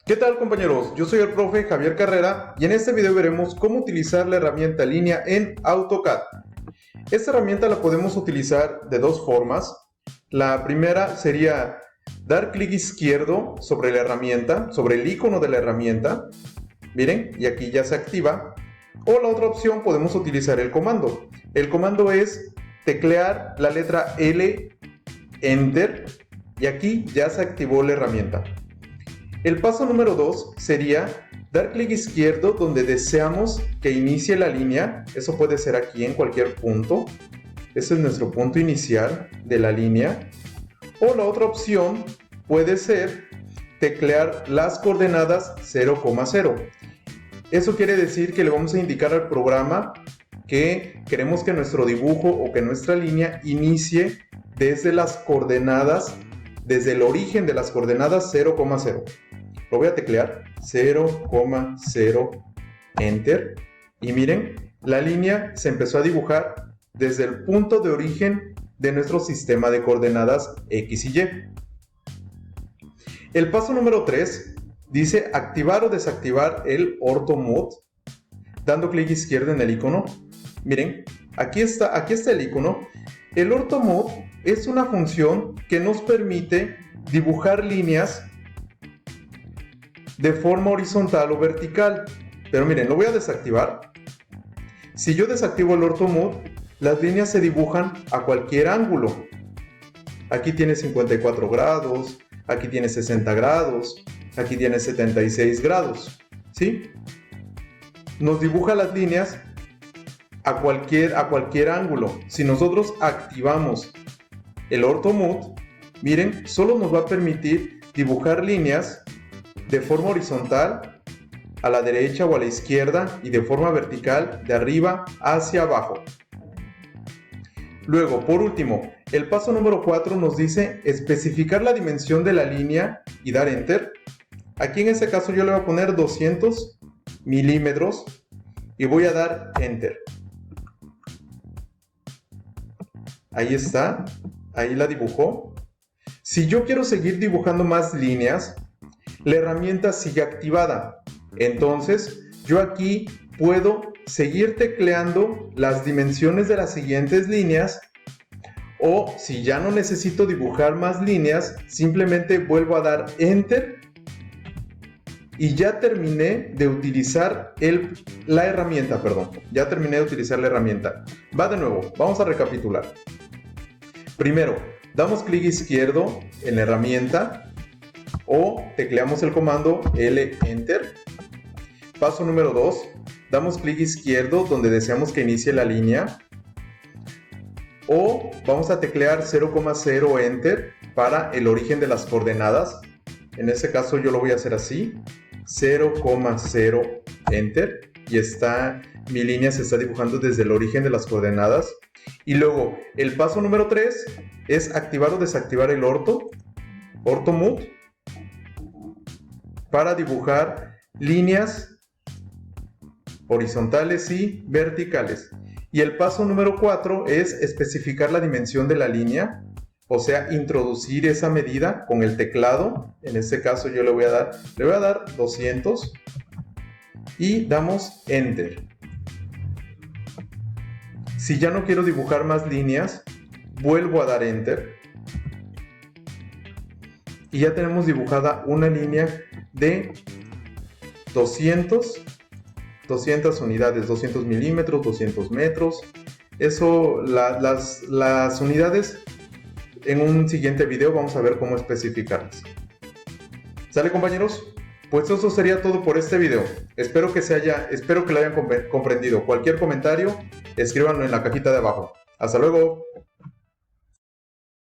¿Qué tal, compañeros? Yo soy el profe Javier Carrera y en este video veremos cómo utilizar la herramienta línea en AutoCAD. Esta herramienta la podemos utilizar de dos formas. La primera sería dar clic izquierdo sobre la herramienta, sobre el icono de la herramienta. Miren, y aquí ya se activa. O la otra opción, podemos utilizar el comando. El comando es teclear la letra L, Enter, y aquí ya se activó la herramienta. El paso número 2 sería dar clic izquierdo donde deseamos que inicie la línea. Eso puede ser aquí en cualquier punto. Ese es nuestro punto inicial de la línea. O la otra opción puede ser teclear las coordenadas 0,0. Eso quiere decir que le vamos a indicar al programa que queremos que nuestro dibujo o que nuestra línea inicie desde las coordenadas, desde el origen de las coordenadas 0,0. Lo voy a teclear 0,0 Enter y miren, la línea se empezó a dibujar desde el punto de origen de nuestro sistema de coordenadas X y Y. El paso número 3 dice activar o desactivar el Ortho Mode dando clic izquierdo en el icono. Miren, aquí está el icono. El Ortho Mode es una función que nos permite dibujar líneas de forma horizontal o vertical. Pero miren, lo voy a desactivar. Si yo desactivo el Ortho Mode, las líneas se dibujan a cualquier ángulo. Aquí tiene 54 grados, aquí tiene 60 grados, aquí tiene 76 grados, ¿sí? Nos dibuja las líneas a cualquier ángulo. Si nosotros activamos el Ortho Mode, miren, solo nos va a permitir dibujar líneas de forma horizontal a la derecha o a la izquierda y de forma vertical de arriba hacia abajo. Luego, por último, el paso número 4 nos dice especificar la dimensión de la línea y dar Enter. Aquí en este caso yo le voy a poner 200 milímetros y voy a dar Enter. Ahí está, ahí la dibujó. Si yo quiero seguir dibujando más líneas, la herramienta sigue activada. Entonces, yo aquí puedo seguir tecleando las dimensiones de las siguientes líneas, o si ya no necesito dibujar más líneas, simplemente vuelvo a dar Enter y ya terminé de utilizar la herramienta. Ya terminé de utilizar la herramienta. Va de nuevo, vamos a recapitular. Primero, damos clic izquierdo en la herramienta o tecleamos el comando L Enter. Paso número 2, damos clic izquierdo donde deseamos que inicie la línea o vamos a teclear 0,0 Enter para el origen de las coordenadas. En este caso yo lo voy a hacer así, 0,0 Enter, y mi línea se está dibujando desde el origen de las coordenadas. Y luego el paso número 3 es activar o desactivar el Ortho Mode para dibujar líneas horizontales y verticales. Y el paso número 4 es especificar la dimensión de la línea, o sea, introducir esa medida con el teclado. En este caso yo le voy a dar 200 y damos Enter. Si ya no quiero dibujar más líneas, vuelvo a dar Enter. Y ya tenemos dibujada una línea de 200 unidades, 200 milímetros, 200 metros. Eso, las unidades, en un siguiente video vamos a ver cómo especificarlas. ¿Sale, compañeros? Pues eso sería todo por este video. Espero que lo hayan comprendido. Cualquier comentario, escríbanlo en la cajita de abajo. ¡Hasta luego!